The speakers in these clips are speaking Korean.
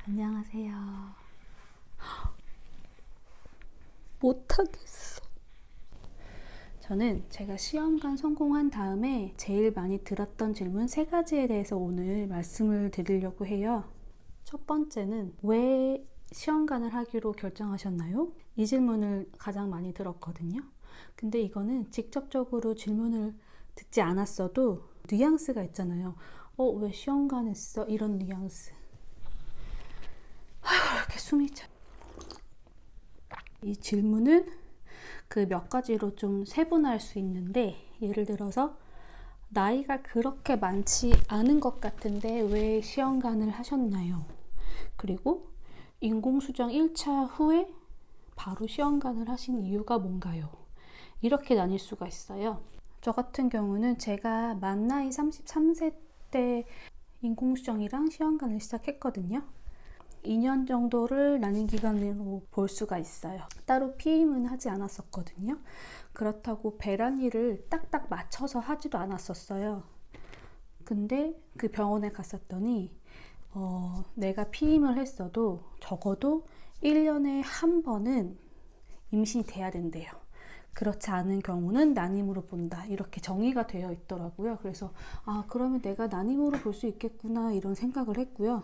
안녕하세요. 못하겠어. 저는 제가 시험관 성공한 다음에 제일 많이 들었던 질문 3가지에 대해서 오늘 말씀을 드리려고 해요. 첫 번째는 왜 시험관을 하기로 결정하셨나요? 이 질문을 가장 많이 들었거든요. 근데 이거는 직접적으로 질문을 듣지 않았어도 뉘앙스가 있잖아요. 왜 시험관 했어? 이런 뉘앙스. 이렇게 숨이 차. 이 질문은 그 몇 가지로 좀 세분화할 수 있는데, 예를 들어서 나이가 그렇게 많지 않은 것 같은데 왜 시험관을 하셨나요? 그리고 인공수정 1차 후에 바로 시험관을 하신 이유가 뭔가요? 이렇게 나뉠 수가 있어요. 저 같은 경우는 제가 만 나이 33세 때 인공수정이랑 시험관을 시작했거든요. 2년 정도를 나뉜 기간으로 볼 수가 있어요. 따로 피임은 하지 않았었거든요. 그렇다고 배란일을 딱딱 맞춰서 하지도 않았었어요. 근데 그 병원에 갔었더니 내가 피임을 했어도 적어도 1년에 한 번은 임신이 돼야 된대요. 그렇지 않은 경우는 난임으로 본다, 이렇게 정의가 되어 있더라고요. 그래서 그러면 내가 난임으로 볼 수 있겠구나, 이런 생각을 했고요.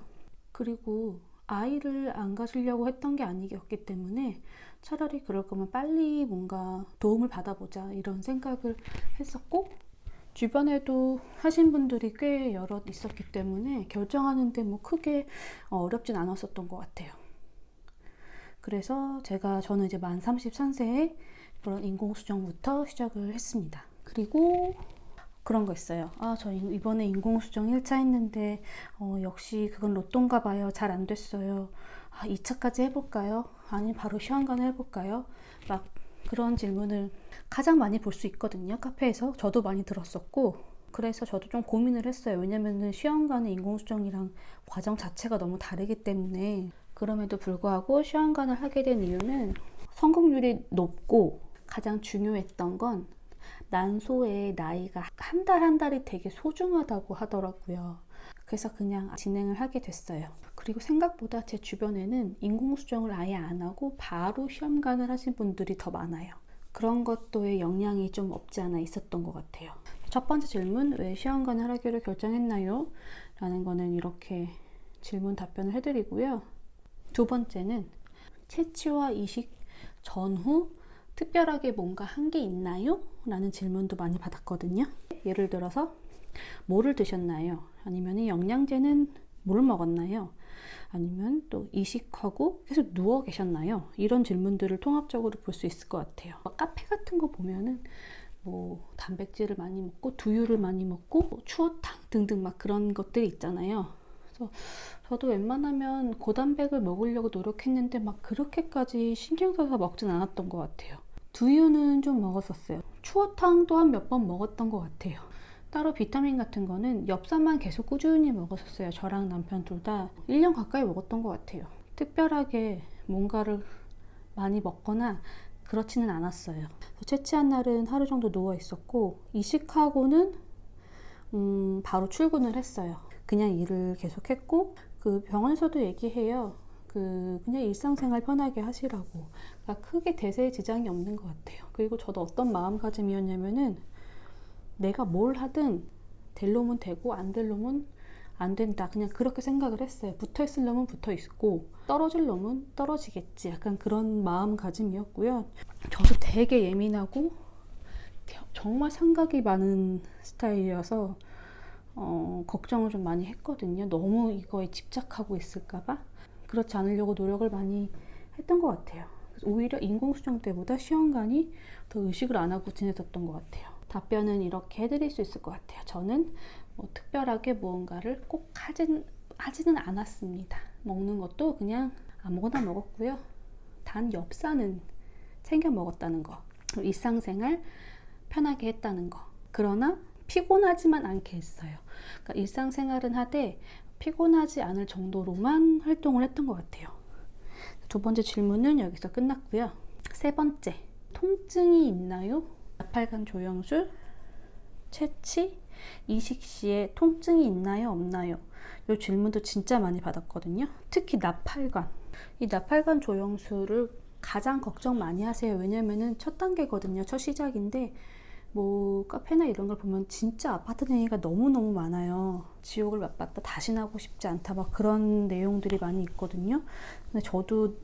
그리고 아이를 안 가지려고 했던 게 아니었기 때문에 차라리 그럴 거면 빨리 뭔가 도움을 받아보자, 이런 생각을 했었고, 주변에도 하신 분들이 꽤 여럿 있었기 때문에 결정하는데 뭐 크게 어렵진 않았었던 것 같아요. 그래서 저는 이제 만 33세에 그런 인공수정부터 시작을 했습니다. 그리고 그런 거 있어요. 저 이번에 인공수정 1차 했는데 역시 그건 로또인가 봐요. 잘 안 됐어요. 2차까지 해볼까요? 아니 바로 시험관을 해볼까요? 막 그런 질문을 가장 많이 볼 수 있거든요, 카페에서. 저도 많이 들었었고, 그래서 저도 좀 고민을 했어요. 왜냐면은 시험관의 인공수정이랑 과정 자체가 너무 다르기 때문에. 그럼에도 불구하고 시험관을 하게 된 이유는 성공률이 높고, 가장 중요했던 건 난소의 나이가 한 달 한 달이 되게 소중하다고 하더라고요. 그래서 그냥 진행을 하게 됐어요. 그리고 생각보다 제 주변에는 인공수정을 아예 안 하고 바로 시험관을 하신 분들이 더 많아요. 그런 것도의 영향이 좀 없지 않아 있었던 것 같아요. 첫 번째 질문, 왜 시험관을 하기로 결정했나요? 라는 거는 이렇게 질문 답변을 해드리고요. 두 번째는 채취와 이식 전후 특별하게 뭔가 한 게 있나요? 라는 질문도 많이 받았거든요. 예를 들어서 뭐를 드셨나요? 아니면 영양제는 뭘 먹었나요? 아니면 또 이식하고 계속 누워 계셨나요? 이런 질문들을 통합적으로 볼 수 있을 것 같아요. 카페 같은 거 보면은 뭐 단백질을 많이 먹고 두유를 많이 먹고 추어탕 등등 막 그런 것들이 있잖아요. 그래서 저도 웬만하면 고단백을 먹으려고 노력했는데 막 그렇게까지 신경 써서 먹진 않았던 것 같아요. 두유는 좀 먹었었어요. 추어탕 또한 몇 번 먹었던 것 같아요. 따로 비타민 같은 거는 엽산만 계속 꾸준히 먹었었어요. 저랑 남편 둘 다 1년 가까이 먹었던 것 같아요. 특별하게 뭔가를 많이 먹거나 그렇지는 않았어요. 채취한 날은 하루 정도 누워 있었고, 이식하고는 바로 출근을 했어요. 그냥 일을 계속했고, 그 병원에서도 얘기해요. 그냥 일상생활 편하게 하시라고. 그러니까 크게 대세에 지장이 없는 것 같아요. 그리고 저도 어떤 마음가짐이었냐면은, 내가 뭘 하든 될 놈은 되고 안 될 놈은 안 된다, 그냥 그렇게 생각을 했어요. 붙어 있을 놈은 붙어 있고 떨어질 놈은 떨어지겠지, 약간 그런 마음가짐이었고요. 저도 되게 예민하고 정말 생각이 많은 스타일이어서 걱정을 좀 많이 했거든요. 너무 이거에 집착하고 있을까봐. 그렇지 않으려고 노력을 많이 했던 것 같아요. 오히려 인공수정 때보다 시험관이 더 의식을 안 하고 지냈었던 것 같아요. 답변은 이렇게 해드릴 수 있을 것 같아요. 저는 뭐 특별하게 무언가를 꼭 하지는 않았습니다. 먹는 것도 그냥 아무거나 먹었고요. 단 엽산은 챙겨 먹었다는 거, 일상생활 편하게 했다는 거. 그러나 피곤하지만 않게 했어요. 그러니까 일상생활은 하되 피곤하지 않을 정도로만 활동을 했던 것 같아요. 두 번째 질문은 여기서 끝났고요. 세 번째, 통증이 있나요? 나팔관 조영술, 채취, 이식 시에 통증이 있나요? 없나요? 이 질문도 진짜 많이 받았거든요. 특히 나팔관. 이 나팔관 조영술을 가장 걱정 많이 하세요. 왜냐면은 첫 단계거든요. 첫 시작인데 뭐 카페나 이런 걸 보면 진짜 아파트 냉이가 너무너무 많아요. 지옥을 맛봤다 다시 나고 싶지 않다 막 그런 내용들이 많이 있거든요. 근데 저도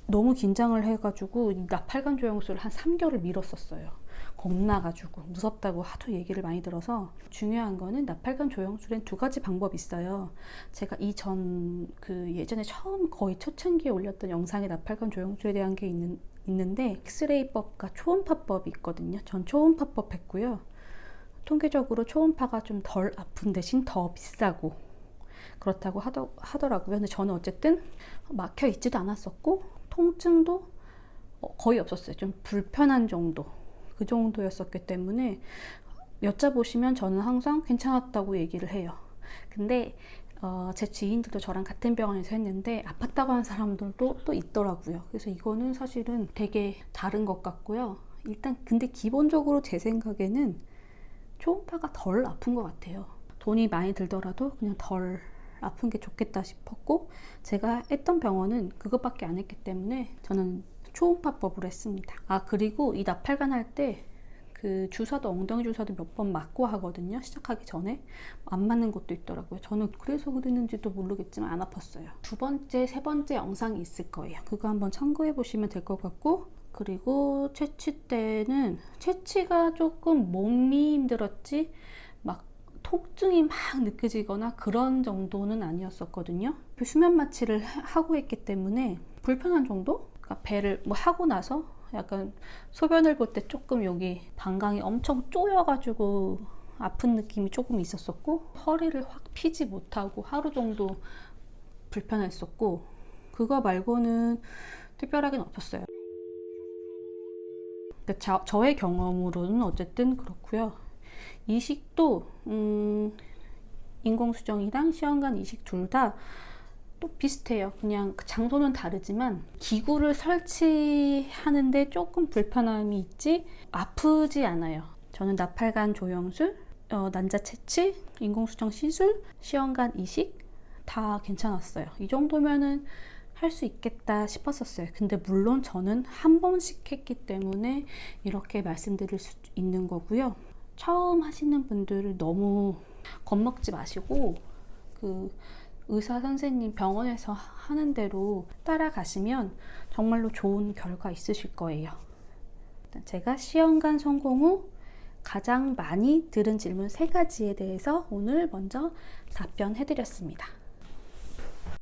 너무 긴장을 해가지고 이 나팔관 조영술을 한 3개월을 미뤘었어요. 겁나가지고 무섭다고 하도 얘기를 많이 들어서. 중요한 거는 나팔관 조영술엔 2가지 방법이 있어요. 제가 이전 예전에 처음 거의 초창기에 올렸던 영상에 나팔관 조영술에 대한 게 있는데 엑스레이법과 초음파법이 있거든요. 전 초음파법 했고요. 통계적으로 초음파가 좀 덜 아픈 대신 더 비싸고 그렇다고 하더라고요. 근데 저는 어쨌든 막혀 있지도 않았었고 통증도 거의 없었어요. 좀 불편한 정도, 그 정도였었기 때문에 여쭤보시면 저는 항상 괜찮았다고 얘기를 해요. 근데 제 지인들도 저랑 같은 병원에서 했는데 아팠다고 하는 사람들도 또 있더라고요. 그래서 이거는 사실은 되게 다른 것 같고요. 일단 근데 기본적으로 제 생각에는 초음파가 덜 아픈 것 같아요. 돈이 많이 들더라도 그냥 덜 아픈 게 좋겠다 싶었고, 제가 했던 병원은 그것밖에 안 했기 때문에 저는 초음파법으로 했습니다. 그리고 이 나팔관 할 때 그 주사도 엉덩이 주사도 몇 번 맞고 하거든요. 시작하기 전에 안 맞는 것도 있더라고요. 저는 그래서 그랬는지도 모르겠지만 안 아팠어요. 2번째, 3번째 영상이 있을 거예요. 그거 한번 참고해 보시면 될 것 같고, 그리고 채취 때는 채취가 조금 몸이 힘들었지 막 통증이 막 느껴지거나 그런 정도는 아니었었거든요. 수면 마취를 하고 있기 때문에 불편한 정도? 그러니까 배를 뭐 하고 나서 약간 소변을 볼 때 조금 여기 방광이 엄청 쪼여가지고 아픈 느낌이 조금 있었었고, 허리를 확 피지 못하고 하루 정도 불편했었고, 그거 말고는 특별하게는 없었어요. 저의 경험으로는 어쨌든 그렇고요. 이식도 인공수정이랑 시험관 이식 둘 다 또 비슷해요. 그냥 장소는 다르지만 기구를 설치하는데 조금 불편함이 있지 아프지 않아요. 저는 나팔관 조영술, 난자 채취, 인공수정 시술, 시험관 이식 다 괜찮았어요. 이 정도면은 할 수 있겠다 싶었었어요. 근데 물론 저는 한 번씩 했기 때문에 이렇게 말씀드릴 수 있는 거고요. 처음 하시는 분들을 너무 겁먹지 마시고 의사 선생님 병원에서 하는 대로 따라가시면 정말로 좋은 결과 있으실 거예요. 제가 시험관 성공 후 가장 많이 들은 질문 3가지에 대해서 오늘 먼저 답변해 드렸습니다.